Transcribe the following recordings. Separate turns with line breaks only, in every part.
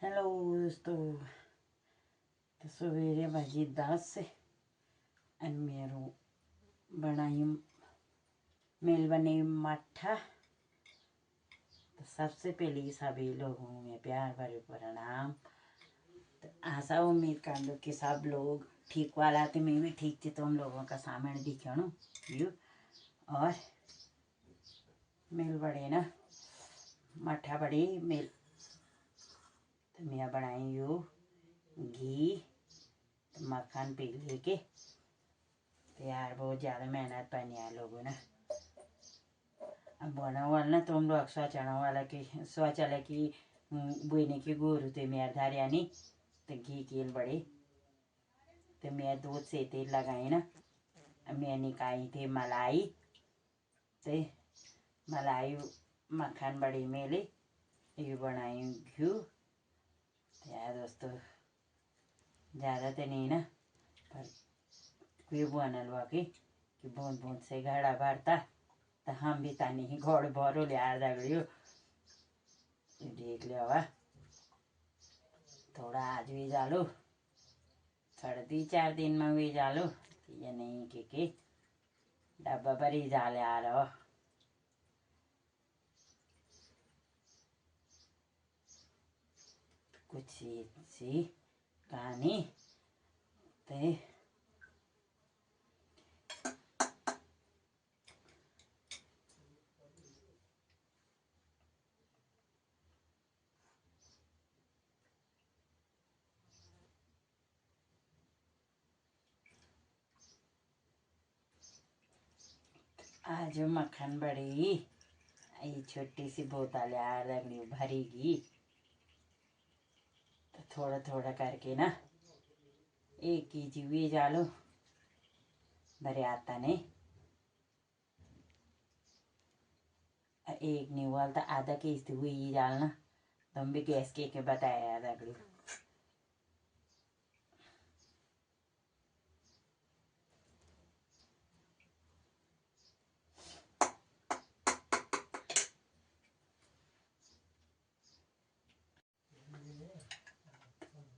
Hello दोस्तों, तो सवेरे बजी 10 और मेरू बनाई मेल बने मठा। तो सबसे पहले सभी लोगों में प्यार भरे प्रणाम। तो आशा उम्मीद कर दो कि सब लोग ठीक वाला तो मैं भी ठीक थी। तुम लोगों का सामने दिखाणु यू और मेल बड़े ना मठा बड़ी मेल। तो मैं बनाई यू घी तो मक्खन पी लेके। तो यार बहुत ज़्यादा मेहनत पानी है लोगों ने। अब बना वाला ना तुम लोग शौचालय की बुने की गोरू तो मेरे धार यानी तो घी केल बड़े। तो मैं दूध से तेल लगाई ना। मैं निकाई थे मलाई। तो मलाई मक्खन बड़ी मेले ये बनाई घी। यार दोस्तों ज़्यादा तो नहीं ना, पर कोई बनल वाकई कि बूंद बूंद से घड़ा भरता। तो हम भी तानी ही घोड़ भरो लिया दगड़ियो देख लिया। थोड़ा आज भी जालो थोड़ा 2-4 दिन में भी जालो ये नहीं कि डब्बा पर ही जाले आ रहा। कुछ सी कहानी ते आज मक्खन बड़ी ये छोटी सी बोतल यार लगनी भरेगी। तो थोड़ा थोड़ा करके ना 1 केजी भी जालो भरे आता नहीं। एक निवाल तो आधा केजी हुई डालना। तुम भी गैस के बताया यार अगली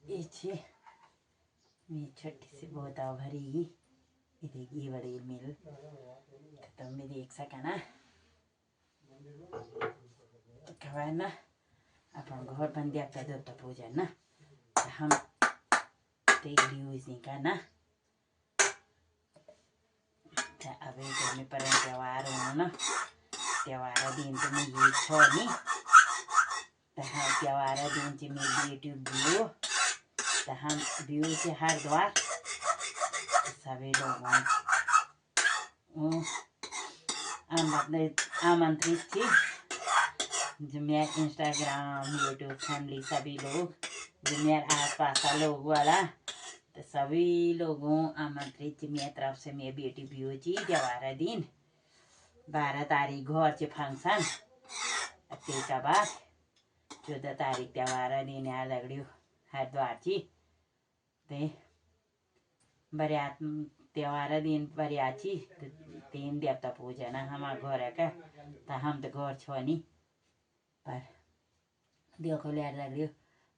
ये छोटी सी बोतल भरेगी घी बड़ी मिल। तो तुम भी देख सका ना खबर ना अपन घर बन दिया कर दो तो पूजा ना। तो हम तेल यूज नहीं करना। तो अभी घर में पर त्यौहार हो ना त्यौहार दिन तो मैं ये छोड़नी। तो हम त्यौहार दिन से मैं यूट्यूब व्यू तो हम व्यू से हरिद्वार सभी लोगों आमंत्रित थी। जो मेरे इंस्टाग्राम यूट्यूब फैमिली सभी लोग जो मेरे आस पास का लोग वाला तो सभी लोगों आमंत्रित थी मेरी तरफ से। मेरी बेटी भी थी त्यौहार दिन 12 तारीख घर से फंक्शन के बाद 14 तारीख त्यौहार दिन यार लगड़ियो हरिद्वार थी। ते बरियात त्यौहार दिन बरियाची 3 देवता पूजा ना हमारे घर का। तो हम तो घर छोनी पर देखो ले रही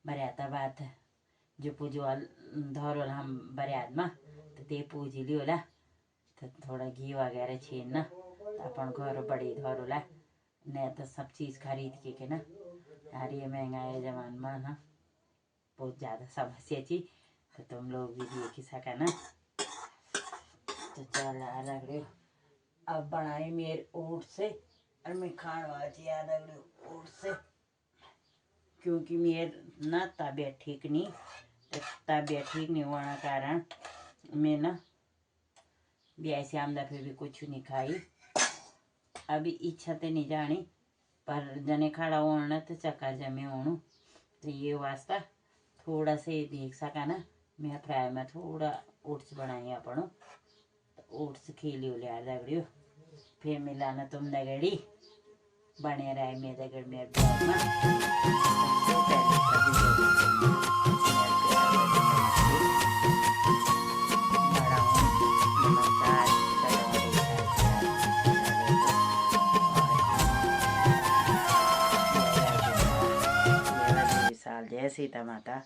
बरियाता बात जो पूजो धरोल हम बरियात में तो ते पूज लियोला। तो थोड़ा घी वगैरह छीन ना तो अपन घर बड़ी धरोला नहीं तो सब चीज़ खरीद के ना। यार ये महंगाई जमान में ना बहुत ज़्यादा समस्या थी। तो तुम लोग भी देख ही सका ना। तो चल लग रही अब बनाई मेरे ओट से और मैं खाने वाली याद लग रही ओट से क्योंकि मेरे ना तबीयत ठीक नहीं। तो तबीयत ठीक नहीं होने कारण मैं ना ब्याह से आम दफे भी कुछ नहीं खाई। अभी इच्छा तो नहीं जानी पर जने खड़ा होना तो चक्कर जमे होनू। तो ये वास्ता थोड़ा से देख सका ना मैं फ्राई में थोड़ा ओट्स बनाई अपन। तो ओट्स खेली हो लिया दगड़ियो फिर मिलाना तुम दगड़ी बने रहे मेरे दगड़ मेरे ब्लॉग में। साल जे है सीता माता।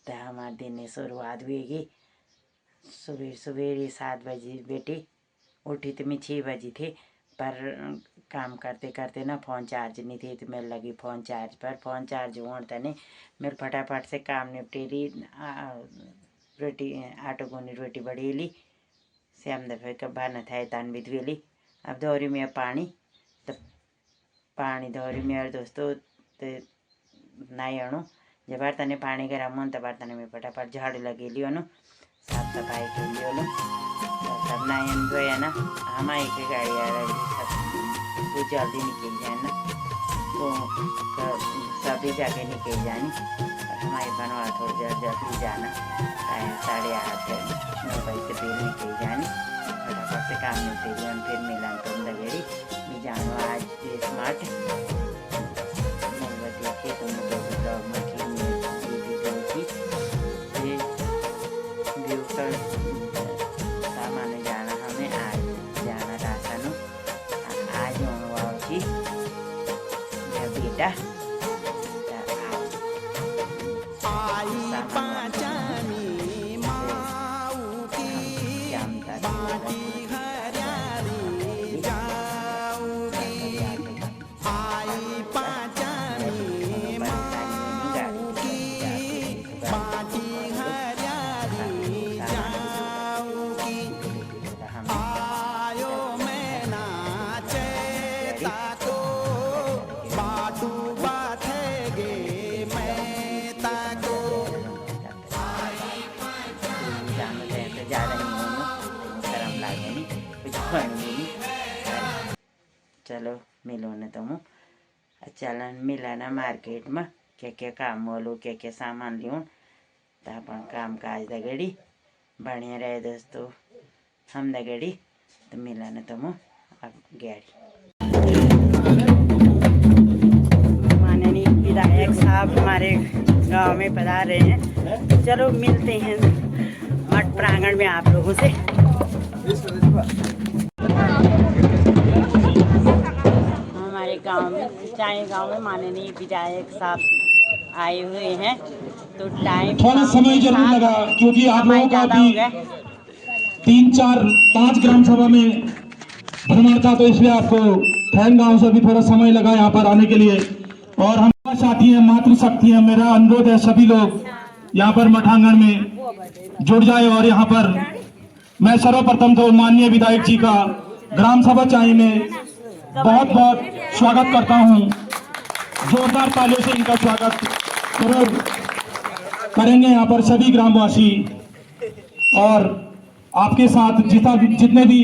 तो हमारे दिन की शुरुआत हुएगी सुबह सवेरे 7 बजे बेटी उठी तो मैं 6 बजे थी, पर काम करते करते ना फ़ोन चार्ज नहीं थी तो मैं लगी फ़ोन चार्ज पर। फ़ोन चार्ज होता नहीं मेरे फटाफट से काम निपटे ली। रोटी आटो गुनी रोटी बड़ेली श्याम दफे का बना था तानविद वेली। अब धोरी में पानी तो पानी धोरी में और दोस्तों तो नहीं अणु जब बर्तन पानी गरम हो तो बर्तन में फटाफट झाड़ू लगे लियो नो साफ सफाई के लिए लो तब नायन धोया ना हमारी की गाड़ी आ रही वो जल्दी निकल जाए ना वो सभी जगह निकल जानी और हमारे बनवा थोड़ी देर जल्दी जाना 8:30 9 बजे से पहले निकल जानी फटाफट से काम निपटे लिया फिर मिलान तुम लगेगी मैं जानू आज स्मार्ट देखिए तुम लोग ब्लॉग में सामान जाना हमें आज जाना राशन आज होने बेटा चलो मिलो ने तुम चलन मिलाना मार्केट में क्या काम बोलो क्या सामान लियो तो अपन काम काज दगड़ी बढ़िया रहे दोस्तों हम दगड़ी तो मिलाना तुम अब गाड़ी माननीय विधायक साहब हमारे गांव में पधार रहे हैं। चलो मिलते हैं मठ प्रांगण में आप लोगों से। हमारे गांव में चाहे गांव में माननीय विधायक साहब आए हुए हैं तो टाइम
थोड़ा समय जरूर लगा क्योंकि आप लोगों का भी 3 4 5 ग्राम सभा में भ्रमण था तो इसलिए आपको फैन गांव से भी थोड़ा समय लगा यहाँ पर आने के लिए। और हम साथी हैं मातृशक्ति है, मेरा अनुरोध है सभी लोग यहाँ पर मठांगण में जुड़ जाए। और यहाँ पर मैं सर्वप्रथम तो माननीय विधायक जी का ग्राम सभा चाई में बहुत बहुत स्वागत करता हूँ। जोरदार तालियों से इनका स्वागत जरूर करेंगे यहाँ पर सभी ग्रामवासी। और आपके साथ जितने भी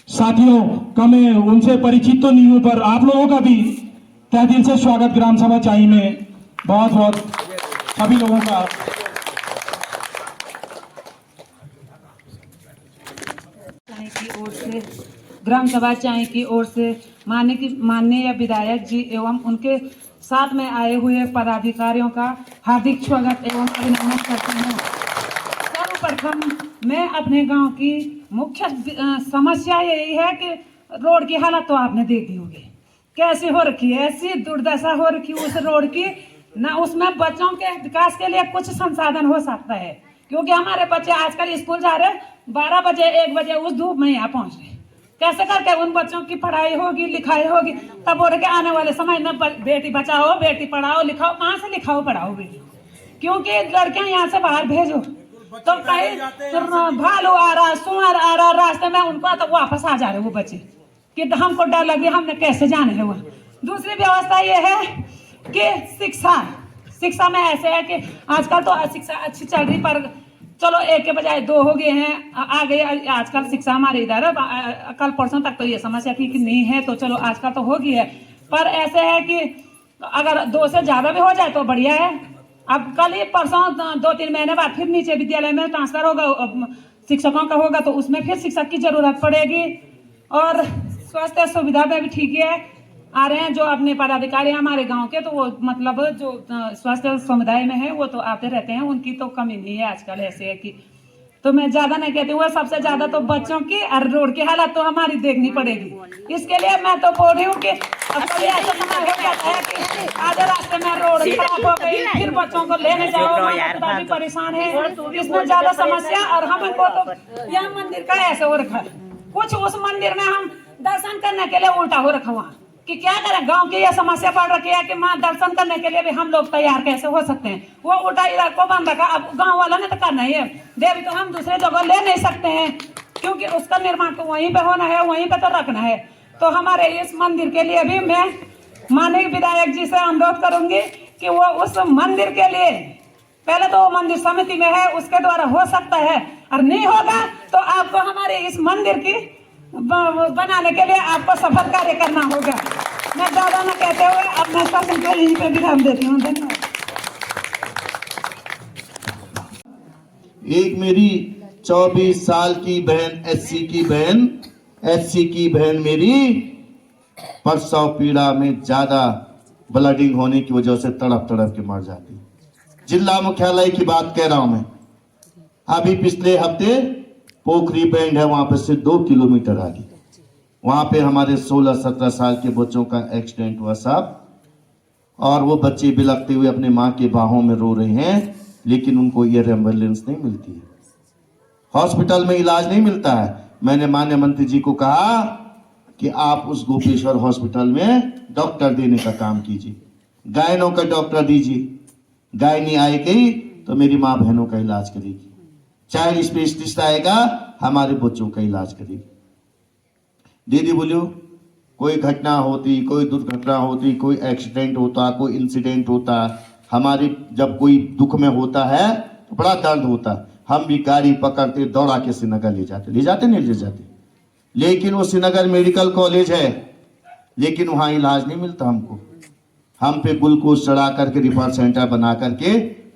साथियों का मैं उनसे परिचित तो नहीं हूं, पर आप लोगों का भी तहे दिल से स्वागत ग्राम सभा चाई में बहुत बहुत सभी लोगों का।
की ओर से ग्राम सभा चाई की ओर से माननीय विधायक जी एवं उनके साथ में आए हुए पदाधिकारियों का हार्दिक स्वागत एवं अभिनंदन करती हूँ। सर्वप्रथम मैं अपने गांव की मुख्य समस्या यही है कि रोड की हालत तो आपने देखी होगी कैसी हो रखी है, ऐसी दुर्दशा हो रखी उस रोड की ना उसमें बच्चों के विकास के लिए कुछ संसाधन हो सकता है क्योंकि हमारे बच्चे आजकल स्कूल जा रहे 12 बजे 1 बजे उस धूप में यहाँ पहुँच रहे। कैसे करके उन बच्चों की पढ़ाई होगी लिखाई होगी तब बोले के आने वाले समय में बेटी बचाओ बेटी पढ़ाओ लिखाओ। कहाँ से लिखाओ पढ़ाओ बेटी क्योंकि लड़कियां यहाँ से बाहर भेजो तो कहीं भालू आ रहा सुअर आ रहा रास्ते में उनको तो वापस आ जा रहे वो बच्चे कि हमको डर लगे हमने कैसे जाने है वहाँ। दूसरी व्यवस्था ये है कि शिक्षा में ऐसे है कि आजकल तो शिक्षा अच्छी चल रही पर चलो 1 के बजाय 2 हो गए हैं आ गए आजकल शिक्षा हमारे इधर। कल परसों तक तो ये समस्या थी कि नहीं है तो चलो आजकल तो हो गई है पर ऐसे है कि अगर 2 से ज़्यादा भी हो जाए तो बढ़िया है। अब कल ही परसों 2-3 महीने बाद फिर नीचे विद्यालय में ट्रांसफर होगा शिक्षकों का होगा तो उसमें फिर शिक्षक की जरूरत पड़ेगी। और स्वास्थ्य सुविधा में भी ठीक है आ रहे हैं जो अपने पदाधिकारी हमारे गांव के तो वो मतलब जो स्वास्थ्य समुदाय में है वो तो आते रहते हैं उनकी तो कमी नहीं है आजकल। ऐसे है कि तो मैं ज्यादा नहीं कहती हूँ, सबसे ज्यादा तो बच्चों की और रोड की हालत तो हमारी देखनी पड़ेगी। इसके लिए मैं तो बोल रही हूँ कि अब कभी ऐसा समय हो जाता है कि आधे रास्ते में रोड खराब हो गई, फिर बच्चों को लेने जाओ, माता भी परेशान है, इसमें ज्यादा समस्या। और हमको तो यह मंदिर का ऐसे हो रखा है, कुछ उस मंदिर में हम दर्शन करने के लिए उल्टा हो रखा वहाँ कि क्या करें। गांव की यह समस्या पड़ रखी है कि माँ दर्शन करने के लिए भी हम लोग तैयार कैसे हो सकते हैं, वो उल्टा इधर को बंद रखा। अब गांव वालों ने तो करना ही है, देवी तो हम दूसरे जगह ले नहीं सकते हैं क्योंकि उसका निर्माण तो वहीं पे होना है, वहीं पे तो रखना है। तो हमारे इस मंदिर के लिए भी मैं माननीय विधायक जी से अनुरोध करूंगी कि वो उस मंदिर के लिए, पहले तो वो मंदिर समिति में है, उसके द्वारा हो सकता है, और नहीं होगा तो आपको हमारे इस मंदिर की बनाने के लिए आपको सफल कार्य करना होगा। मैं ज्यादा न कहते हुए अब मैं शासन को यहीं पे विराम देती हूँ। धन्यवाद।
एक मेरी 24 साल की बहन, एससी की बहन मेरी प्रसव पीड़ा में ज्यादा ब्लडिंग होने की वजह से तड़प के मर जाती। जिला मुख्यालय की बात कह रहा हूं मैं। अभी पिछले हफ्ते पोखरी बैंड है, वहां पर से 2 किलोमीटर आगे, वहां पे हमारे 16-17 साल के बच्चों का एक्सीडेंट हुआ साहब, और वो बच्चे बिलखते हुए अपने माँ के बाहों में रो रहे हैं, लेकिन उनको एयर एम्बुलेंस नहीं मिलती है, हॉस्पिटल में इलाज नहीं मिलता है। मैंने माननीय मंत्री जी को कहा कि आप उस गोपेश्वर हॉस्पिटल में डॉक्टर देने का काम कीजिए, गायनों का डॉक्टर दीजिए, गायनी आएगी तो मेरी माँ बहनों का इलाज करेगी, चाइल्ड स्पेशलिस्ट आएगा हमारे बच्चों का इलाज करेगी। दीदी बोलियो, कोई घटना होती, कोई दुर्घटना होती, कोई एक्सीडेंट होता, कोई इंसिडेंट होता, हमारे जब कोई दुख में होता है तो बड़ा दर्द होता, हम भी गाड़ी पकड़ते दौड़ा के श्रीनगर ले जाते नहीं ले जाते, लेकिन वो श्रीनगर मेडिकल कॉलेज है, लेकिन वहाँ इलाज नहीं मिलता हमको। हम पे ग्लूकोज चढ़ा करके रिफर सेंटर बना करके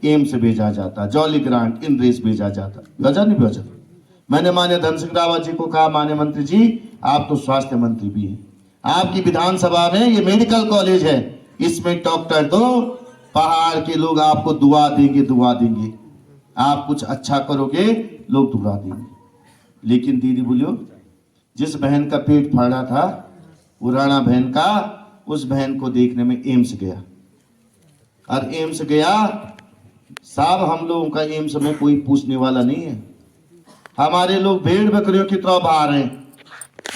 एम्स भेजा जाता, जॉली ग्रांट इंद्रेस भेजा जाता, भेजा नहीं भेजा। मैंने माननीय धन सिंह रावत जी को कहा, माननीय मंत्री जी आप तो स्वास्थ्य मंत्री भी हैं, आपकी विधानसभा में ये मेडिकल कॉलेज है, इसमें डॉक्टर दो, पहाड़ के लोग आपको दुआ देंगे, आप कुछ अच्छा करोगे लोग दुआ देंगे। लेकिन दीदी बोलियो, जिस बहन का पेट फाड़ा था वो राणा बहन का, उस बहन को देखने में एम्स गया, और एम्स गया साहब, हम लोगों का एम्स में कोई पूछने वाला नहीं है, हमारे लोग भेड़ बकरियों की तरह बाहर हैं,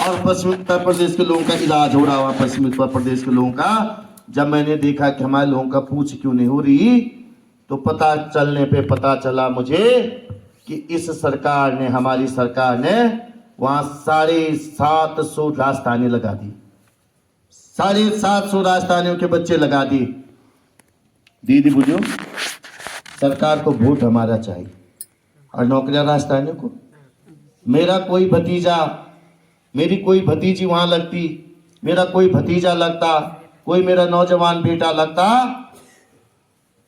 और पश्चिमी उत्तर प्रदेश के लोगों का इलाज हो रहा हुआ, पश्चिमी उत्तर प्रदेश के लोगों का। जब मैंने देखा कि हमारे लोगों का पूछ क्यों नहीं हो रही, तो पता चलने पे पता चला मुझे कि इस सरकार ने, हमारी सरकार ने वहां 750 राजधानी लगा दी, 750 राजधानियों के बच्चे लगा दिए। दीदी बुझो, सरकार को वोट हमारा चाहिए और नौकरियां राजधानियों को। मेरा कोई भतीजा, मेरी कोई भतीजी वहां लगती, मेरा कोई भतीजा लगता, कोई मेरा नौजवान बेटा लगता,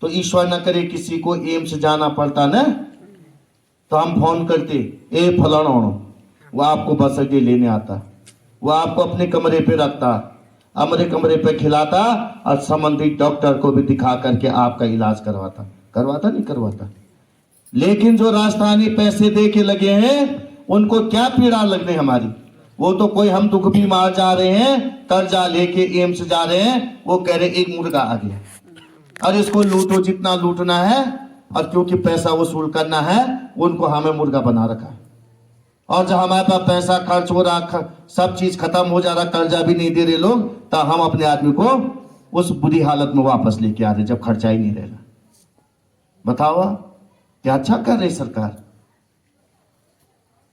तो ईश्वर न करे किसी को एम्स जाना पड़ता ना, तो हम फोन करते, ए फलाना, वो आपको बस अड्डे लेने आता, वो आपको अपने कमरे पे रखता, हमारे कमरे पे खिलाता, और संबंधित डॉक्टर को भी दिखा करके आपका इलाज करवाता। लेकिन जो राजस्थानी पैसे दे के लगे हैं, उनको क्या पीड़ा लगने हमारी, वो तो कोई हम दुख बीमार जा रहे हैं, कर्जा लेके एम्स जा रहे हैं, वो कह रहे एक मुर्गा आ गया और इसको लूटो जितना लूटना है, और क्योंकि पैसा वसूल करना है उनको हमें मुर्गा बना रखा है। और जब हमारे पास पैसा खर्च हो रहा, सब चीज खत्म हो जा रहा, कर्जा भी नहीं दे रहे लोग, तो हम अपने आदमी को उस बुरी हालत में वापस लेके आ रहे जब खर्चा ही नहीं रह रहा। बताओ क्या अच्छा कर रही सरकार।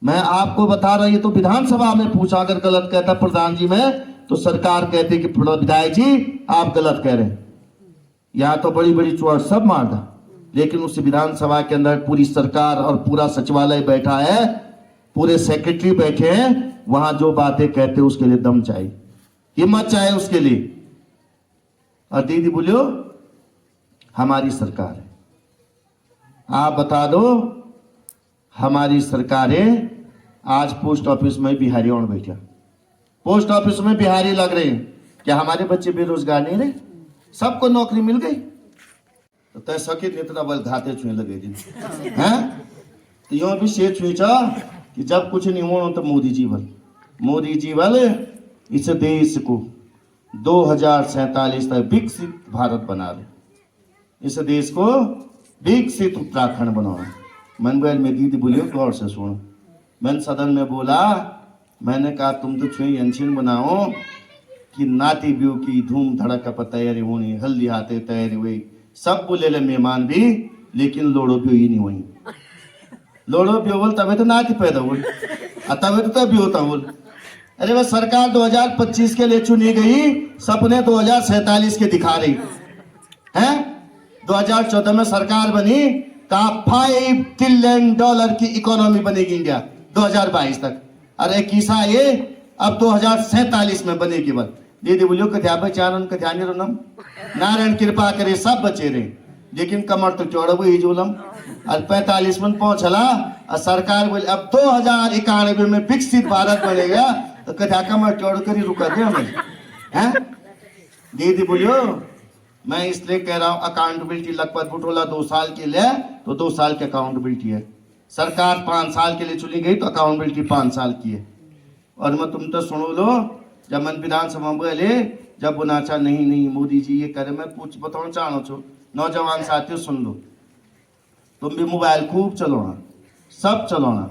मैं आपको बता रहा, ये तो विधानसभा में पूछा, अगर गलत कहता प्रधान जी में, तो सरकार कहती कि विधायक जी आप गलत कह रहे हैं, यहाँ तो बड़ी बड़ी चोट सब मार दा, लेकिन उस विधानसभा के अंदर पूरी सरकार और पूरा सचिवालय बैठा है, पूरे सेक्रेटरी बैठे हैं, वहां जो बातें कहते उसके लिए दम चाहिए, हिम्मत चाहिए उसके लिए। और दीदी बोलियो, हमारी सरकार है, आप बता दो, हमारी सरकारें आज पोस्ट ऑफिस में बिहारी और बैठा, पोस्ट ऑफिस में बिहारी लग रहे हैं, क्या हमारे बच्चे बेरोजगार नहीं रहे, सबको नौकरी मिल गई। तो तय सके इतना बल घाते छुए लगे जी हैं, तो यो भी शेष हुई कि जब कुछ नहीं हो तो मोदी जी वाल इस देश को 2047 तक विकसित भारत बना रहे, इस देश को विकसित उत्तराखंड बनाना। मन बैल में दीदी बोलियो गौर से सुनो। मैंने सदन में बोला, मैंने कहा तुम तो छुई यंशिन बनाओ कि नाती ब्यू की धूम धड़का पर तैयारी होनी, हल्दी हाथे तैयारी हुई, सब बोले ले मेहमान भी, लेकिन लोड़ो ब्यू ही नहीं हुई। लोड़ो ब्यू बोल तबे तो नाती पैदा हुई, तबे तो तब भी होता बोल। अरे वह सरकार 2025 के लिए चुनी गई, सपने 2047 के दिखा रही है। 2014 में सरकार बनी, कहा $5 ट्रिलियन की इकोनॉमी बनेगी इंडिया 2022 तक। अरे किसा ये अब 2047 में बनेगी। बल दीदी बोलियो कथ्या बचान कथ्या निरनम, नारायण कृपा करे सब बचे रहे, लेकिन कमर तो चौड़ ही जोलम। और 45 में पहुंचला और सरकार बोले अब 2091 में विकसित भारत बनेगा, तो कथ्या कमर चौड़ कर ही रुका थे हमें हैं। दीदी बोलियो मैं इसलिए कह रहा हूं अकाउंटेबिलिटी लगभग बुटोला 2 साल के लिए, तो 2 साल की अकाउंटेबिलिटी है। सरकार 5 साल के लिए चुनी गई तो अकाउंटेबिलिटी 5 साल की है। और मैं तुम तो सुनो लो, जब मन विधानसभा में बोले जब बुनाचा नहीं मोदी जी ये करे, मैं कुछ बताना चाहो छो नौजवान साथियों सुन लो, तुम भी मोबाइल खूब चलाना, सब चलाना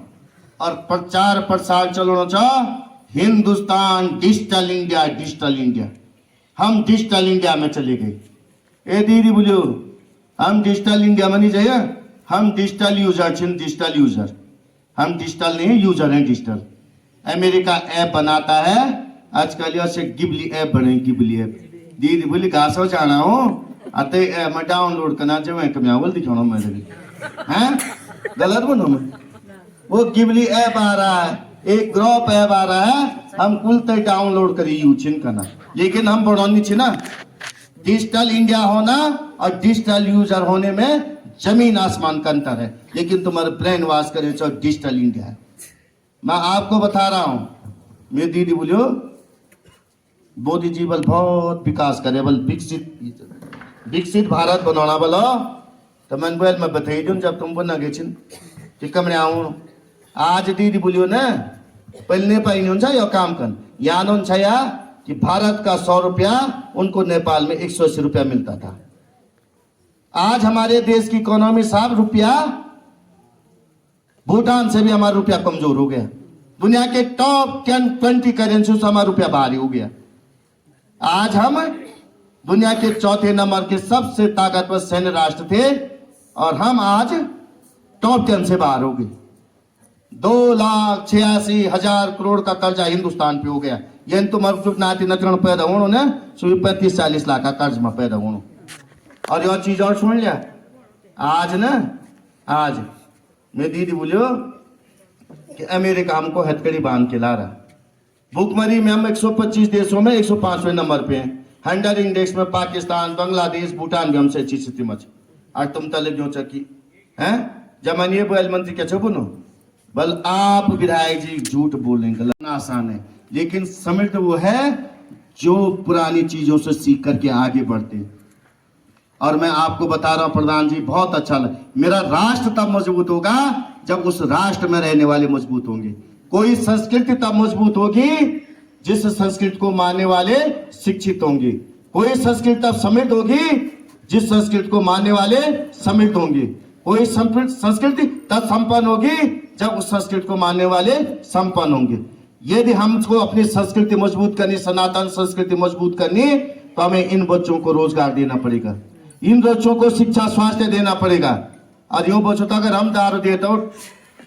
और प्रचार प्रसार चलाना चाहो। Hindustan digital India, digital India, हम डिजिटल इंडिया में चले गए। ए दीदी बोलियो हम डिजिटल इंडिया में नहीं जाइए, हम डिजिटल यूजर हैं, डिजिटल यूजर, हम डिजिटल नहीं यूजर हैं डिजिटल। अमेरिका ऐप बनाता है आजकल, यहाँ से गिबली ऐप बने, गिबली ऐप। दीदी बोली घासो जाना हो अते मैं डाउनलोड करना चाहिए कमियावल दिखाना मैं हैं, गलत बनो मैं। वो गिबली ऐप आ रहा है, एक ग्रुप ऐप आ रहा है, हम कुल तय डाउनलोड करी यूचिन करना, लेकिन हम बढ़ोनी छी ना। डिजिटल इंडिया होना और डिजिटल यूजर होने में जमीन आसमान का अंतर है, लेकिन तुम्हारे ब्रेन वॉश करे तो डिजिटल इंडिया है। मैं आपको बता रहा हूं, मेरी दीदी बोलियो मोदी जी बल बहुत विकास करे, बल विकसित भारत बनाना बोलो। तो मैं बोल मैं बताई दूं जब तुम बना गए छिन कि कमरे आऊं आज दीदी बोलियो ना पहले पाई यो काम कर यान या कि भारत का 100 रुपया उनको नेपाल में 180 रुपया मिलता था। आज हमारे देश की इकोनॉमी साहब रुपया भूटान से भी हमारा रुपया कमजोर हो गया, दुनिया के टॉप 10-20 करेंसी से हमारा रुपया भारी हो गया। आज हम दुनिया के 4थे नंबर के सबसे ताकतवर सैन्य राष्ट्र थे और हम आज टॉप 10 से बाहर हो गए। 2,86,000 करोड़ का कर्जा हिंदुस्तान पे हो गया। ये तो मरचुक नाती नचरण पैदा होनो ने 35-40 लाख का कर्ज में पैदा होनो। और यह चीज और सुन लिया आज ना, आज मेरी दीदी बोलियो कि अमेरिका हमको हथकड़ी बांध के ला रहा। भूखमरी में हम 125 देशों में 105वें नंबर पे हैं। हंडर इंडेक्स में पाकिस्तान, बांग्लादेश, भूटान भी हमसे अच्छी स्थिति में। आज तुम तले जो चकी हैं जमानिए बैल मंत्री क्या छो बुनो बल आप विधायक जी झूठ बोलेंगे, गलत आसान है, लेकिन समृद्ध वो है जो पुरानी चीजों से सीख करके आगे बढ़ते। और मैं आपको बता रहा हूं प्रधान जी बहुत अच्छा लगा, मेरा राष्ट्र तब मजबूत होगा जब उस राष्ट्र में रहने वाले मजबूत होंगे। कोई संस्कृति तब मजबूत होगी जिस संस्कृति को मानने वाले शिक्षित होंगे। कोई संस्कृति तब समृद्ध होगी जिस संस्कृति को मानने वाले समृद्ध होंगे। कोई संस्कृति तब संपन्न होगी जब उस संस्कृति को मानने वाले संपन्न होंगे। यदि हमको अपनी संस्कृति मजबूत करनी, सनातन संस्कृति मजबूत करनी, तो हमें इन बच्चों को रोजगार देना पड़ेगा, इन बच्चों को शिक्षा स्वास्थ्य देना पड़ेगा। और यो बच्चों तो अगर हम दारू देते हो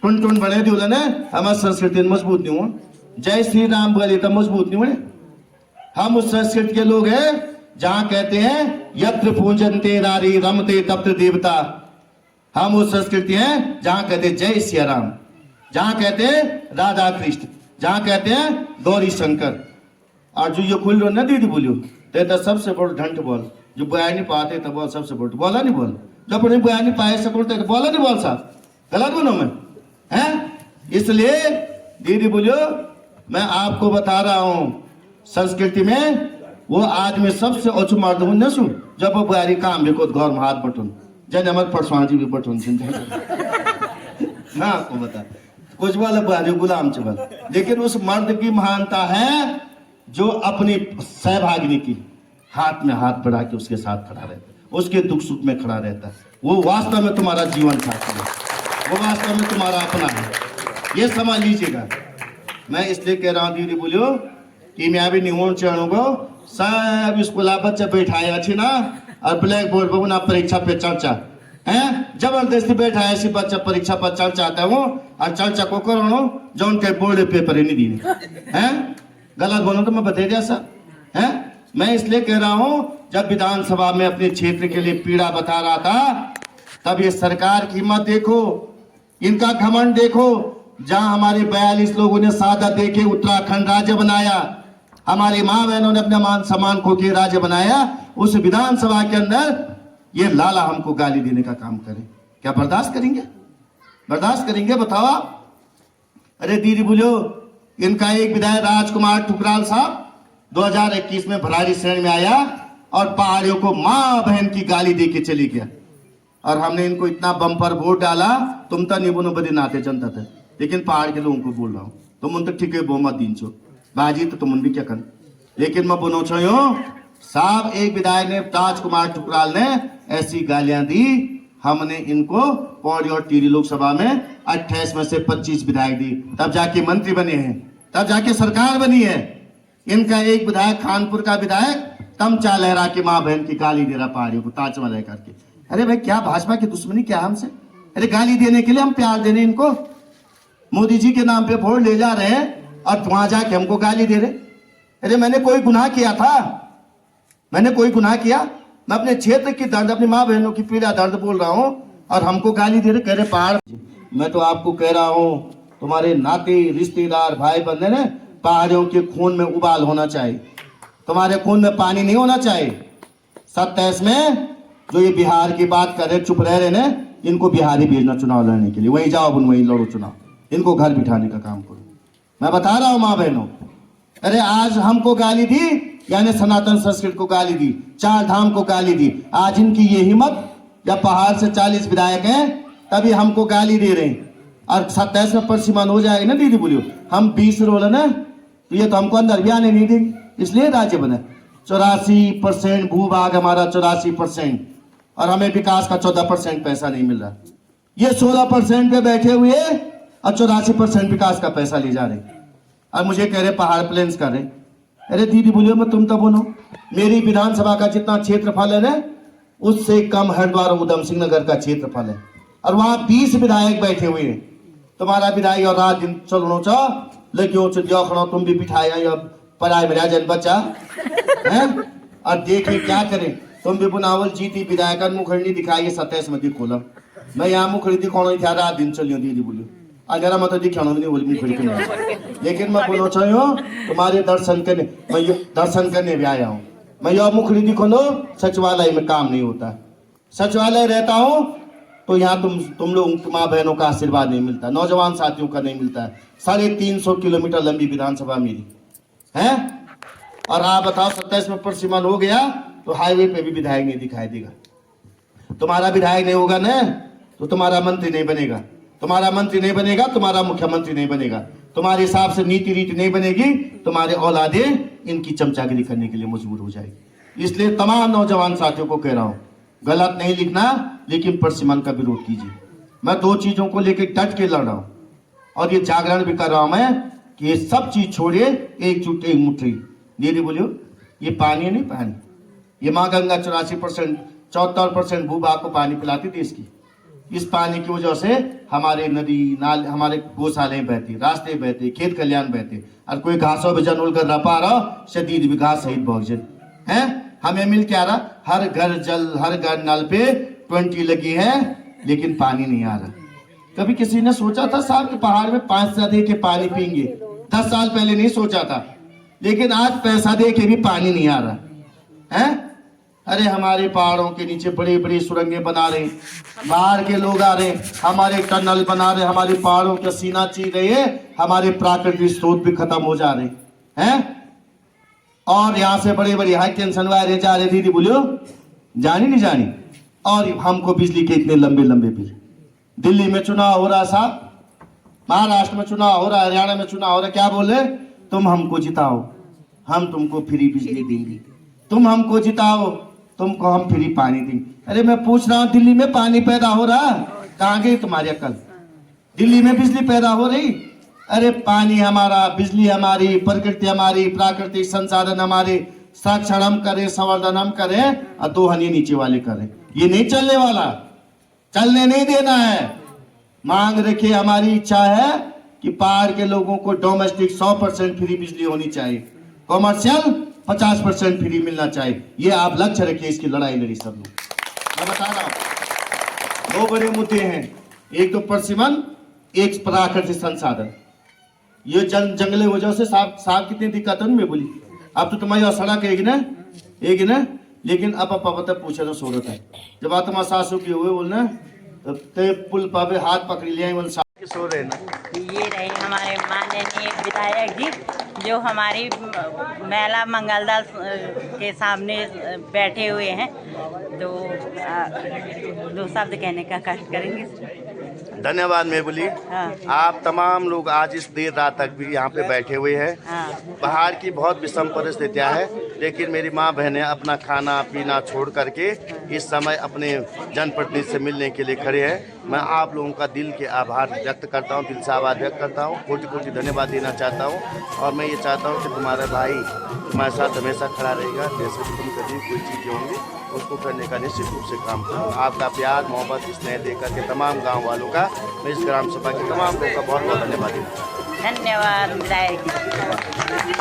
टुन बने दियो ना हमारी संस्कृति मजबूत नहीं हो। जय श्री राम बोले तो मजबूत नहीं हुए। हम उस संस्कृति के लोग हैं जहां कहते हैं यत्र पूजनते नारी रमते तप्त देवता। हम उस संस्कृति हैं जहां कहते हैं जय सिया राम, जहां कहते हैं राधा कृष्ण, जहां कहते हैं गौरी शंकर। और जो ये खुल लो ना दीदी बोलियो तो सबसे बड़ा ढंट बोल, जो बया नहीं पाते तो बोल सबसे बड़ा बोला नहीं बोल, जब उन्हें बया नहीं पाए सब बोलते बोला नहीं बोल साहब, गलत बोलो मैं हैं। इसलिए दीदी बोलियो मैं आपको बता रहा हूं संस्कृति में वो आदमी सबसे ओछू मर्द हूं नसु जब बुआरी काम भी को घर में हाथ बटन जन हमारे परसवां जी भी बटन मैं आपको बता कुछ वाला बाजू गुलाम चबल, लेकिन उस मर्द की महानता है जो अपनी सहभागिनी की हाथ में हाथ बढ़ा के उसके साथ खड़ा रहता है, उसके दुख सुख में खड़ा रहता है। वो वास्तव में तुम्हारा जीवन साथी है, वो वास्तव में तुम्हारा अपना है, ये समझ लीजिएगा। मैं इसलिए कह रहा हूँ दीदी बोलियो कि मैं अभी निहोन चढ़ूंगा सब स्कूल बच्चा बैठाया अच्छी ना और ब्लैक बोर्ड पर ना परीक्षा पे चर्चा है, जबरदस्ती बैठा ऐसी बच्चा परीक्षा पर चर्चा आता हूँ और चर्चा को करो जो उनके बोर्ड पेपर ही नहीं दिए हैं। गलत बोलो तो मैं बता दिया सर है। मैं इसलिए कह रहा हूँ जब विधानसभा में अपने क्षेत्र के लिए पीड़ा बता रहा था तब ये सरकार की हिम्मत देखो, इनका घमंड देखो। जहां हमारे 42 लोगों ने सादा देके उत्तराखंड राज्य बनाया, हमारी माँ बहनों ने अपने मान सम्मान खो के राज्य बनाया, उस विधानसभा के अंदर ये लाला हमको गाली देने का काम करे, क्या बर्दाश्त करेंगे? बर्दाश्त करेंगे बताओ आप? अरे दीदी बोलो, इनका एक विधायक राजकुमार ठुकराल साहब 2021 में भराड़ी श्रेणी में आया और पहाड़ियों को माँ बहन की गाली दे के चली गया, और हमने इनको इतना बम्पर वोट डाला, तुम तो निबुनो बदी नाते जनता थे, लेकिन पहाड़ के लोगों को बोल रहा हूँ तुम उन तक ठीक है बहुमत दिन छो बाजी तो तुम भी क्या कर, लेकिन मैं बोलो छो साहब एक विधायक ने राजकुमार ठुकराल ने ऐसी गालियां दी, हमने इनको पौड़ी और टिहरी लोकसभा में 28 में से 25 विधायक दी, तब जाके मंत्री बने हैं, तब जाके सरकार बनी है। इनका एक विधायक खानपुर का विधायक तमचा लहरा के माँ बहन की गाली दे रहा पहाड़ियों को ताजमा रह करके। अरे भाई क्या भाजपा की दुश्मनी क्या हमसे? अरे गाली देने के लिए हम प्यार दे रहे इनको, मोदी जी के नाम पे वोट ले जा रहे हैं और वहां जाके हमको गाली दे रहे। अरे मैंने कोई गुनाह किया था? मैंने कोई गुनाह किया? मैं अपने क्षेत्र की दर्द, अपनी माँ बहनों की पीड़ा दर्द बोल रहा हूँ और हमको गाली दे रहे, कह रहे पहाड़। मैं तो आपको कह रहा हूँ तुम्हारे नाते रिश्तेदार भाई बंधे ने पहाड़ियों के खून में उबाल होना चाहिए, तुम्हारे खून में पानी नहीं होना चाहिए। 27 में जो ये बिहार की बात कर रहे चुप रह रहे ने, इनको बिहार ही भेजना चुनाव लड़ने के लिए, वहीं जाओ वहीं लड़ो चुनाव, इनको घर बिठाने का काम करो। मैं बता रहा हूँ माँ बहनों, अरे आज हमको गाली दी यानी सनातन संस्कृति को गाली दी, 4 धाम को गाली दी, आज इनकी ये हिम्मत जब पहाड़ से 40 विधायक हैं तभी हमको गाली दे रहे हैं, और 27 में परसिमान हो जाएगा ना दीदी बोलियो, हम 20 रोल है ना, तो ये तो हमको अंदर भी आने नहीं देंगे, इसलिए राज्य बना। 84% भूभाग हमारा 84%, और हमें विकास का 14% पैसा नहीं मिल रहा। ये 16% पे बैठे हुए और 84% विकास का पैसा ले जा रहे, और मुझे कह रहे पहाड़ प्लेन्स कर रहे। अरे दीदी बोलियो मैं तुम तो बोलो, मेरी विधानसभा का जितना क्षेत्रफल है ना उससे कम हरिद्वार और उधम सिंह नगर का क्षेत्रफल है, और वहां 20 विधायक बैठे हुए हैं। तुम्हारा विधायक और रात दिन चलो चाह लगे तुम भी बिठाया या पढ़ाई मेरा जन बच्चा है, और देखिए क्या करें, तुम भी बुनावल जीती विधायक मुखड़ी दिखाई 27 में दिखोला, मैं यहाँ मुखड़ी दिखाना था रात दिन चलियो दीदी बोलियो, अगर मैं तो दिखाना नहीं बोली मुखड़ी के, लेकिन मैं बोलो चाहिए तुम्हारे दर्शन करने, मैं दर्शन करने भी आया हूँ। मैं यह मुखड़ी दिखो लो, सचिवालय में काम नहीं होता, सचिवालय रहता हूँ तो यहाँ तुम लोग माँ बहनों का आशीर्वाद नहीं मिलता, नौजवान साथियों का नहीं मिलता है। 350 किलोमीटर लंबी विधानसभा मेरी है, और आप बताओ 27 में परसिमान हो गया तो हाईवे पे भी विधायक नहीं दिखाई देगा। तुम्हारा विधायक नहीं होगा ना तो तुम्हारा मंत्री नहीं बनेगा, तुम्हारा मंत्री नहीं बनेगा, तुम्हारा मुख्यमंत्री नहीं बनेगा, तुम्हारे हिसाब से नीति रीति नहीं बनेगी, तुम्हारे औलादें इनकी चमचागिरी करने के लिए मजबूर हो जाएगी। इसलिए तमाम नौजवान साथियों को कह रहा हूँ, गलत नहीं लिखना लेकिन परसिमान का विरोध कीजिए। मैं 2 चीजों को लेकर डट के लड़ रहा हूँ, और ये जागरण भी कर रहा हूं मैं कि ये सब चीज छोड़िए, एकजुट एक मुट्ठी। दीदी बोलियो ये पानी नहीं, पानी ये माँ गंगा 84% 74% भूभाग को पानी पिलाती देश की। इस पानी की वजह से हमारे नदी नाल, हमारे गौशाले बहते, रास्ते बहते, खेत खलियान बहते, और कोई घासों पे जनोल कर रहा रहा शदीद विकास सहित भोजन है। हमें मिल क्या रहा, हर घर जल, हर घर नल पे 20 लगी है, लेकिन पानी नहीं आ रहा। कभी किसी ने सोचा था साहब कि पहाड़ में 5 दे के पानी पीएंगे? 10 साल पहले नहीं सोचा था, लेकिन आज पैसा दे के भी पानी नहीं आ रहा है। अरे हमारे पहाड़ों के नीचे बड़ी बड़ी सुरंगें बना रहे, बाहर के लोग आ रहे, हमारे टनल बना रहे, हमारे पहाड़ों का सीना चीर रहे हैं, हमारे प्राकृतिक स्रोत भी खत्म हो जा रहे हैं, और यहाँ से बड़ी बड़ी हाई टेंशन वायरें जा रहे। दीदी बोलियो जानी नहीं जानी, और हमको बिजली के इतने लंबे लंबे बिल दिल्ली में चुनाव हो रहा साहब, महाराष्ट्र में चुनाव हो रहा, हरियाणा में चुनाव हो रहा, क्या बोले? तुम हमको जिताओ, हम तुमको फ्री बिजली देंगे, तुम हमको जिताओ, तुमको हम फ्री पानी देंगे। अरे मैं पूछ रहा हूँ, दिल्ली में पानी पैदा हो रहा, कहाँ गई तुम्हारी अकल? दिल्ली में बिजली पैदा हो रही? अरे पानी हमारा, बिजली हमारी, प्रकृति हमारी, प्राकृतिक संसाधन हमारे, संरक्षण हम करें, संवर्धन हम करें और दोहन ये नीचे वाले करें। ये नहीं चलने वाला, चलने नहीं देना है। मांग रखिए, हमारी इच्छा है कि पहाड़ के लोगों को डोमेस्टिक 100% फ्री बिजली होनी चाहिए, कॉमर्शियल 50% फ्री मिलना चाहिए। ये आप लक्ष्य रखिए, इसकी लड़ाई लड़ी सब लोग। मैं बता रहा हूं, दो बड़े मुद्दे हैं, एक तो परसिमन, एक प्राकृतिक संसाधन। ये जंगले वजह से साहब कितनी दिक्कत है उनमें बोली। अब तो तुम्हारी और सड़क एक ना, लेकिन अब पता पूछे तो सूरत है। जब आत्मा सासू की हुए बोलना तब ते पुल पावे हाथ पकड़ लिया बोल सो रहे ना।
ये रहे हमारे माननीय विधायक जी, जो हमारी महिला मंगलदल के सामने बैठे हुए हैं, तो दो शब्द कहने का कष्ट करेंगे।
धन्यवाद मेबुली।
हाँ।
आप तमाम लोग आज इस देर रात तक भी यहाँ पे बैठे हुए हैं।
हाँ।
बाहर की बहुत विषम परिस्थितियाँ हैं, लेकिन मेरी माँ बहनें अपना खाना पीना छोड़ करके इस समय अपने जनप्रतिनिधि से मिलने के लिए खड़े हैं। मैं आप लोगों का दिल के आभार व्यक्त करता हूँ, दिल से आभार व्यक्त करता हूँ, कोटि कोटि धन्यवाद देना चाहता हूँ। और मैं ये चाहता हूँ कि तुम्हारा भाई तुम्हारे साथ हमेशा खड़ा रहेगा। जैसे कि तुम कभी कोई चीज़ें होंगी उसको करने का निश्चित रूप से काम करो। आपका प्यार, मोहब्बत, स्नेह देकर के तमाम गांव वालों का, मैं इस ग्राम सभा के तमाम लोगों का बहुत बहुत धन्यवाद देता हूँ।
धन्यवाद विधायक जी।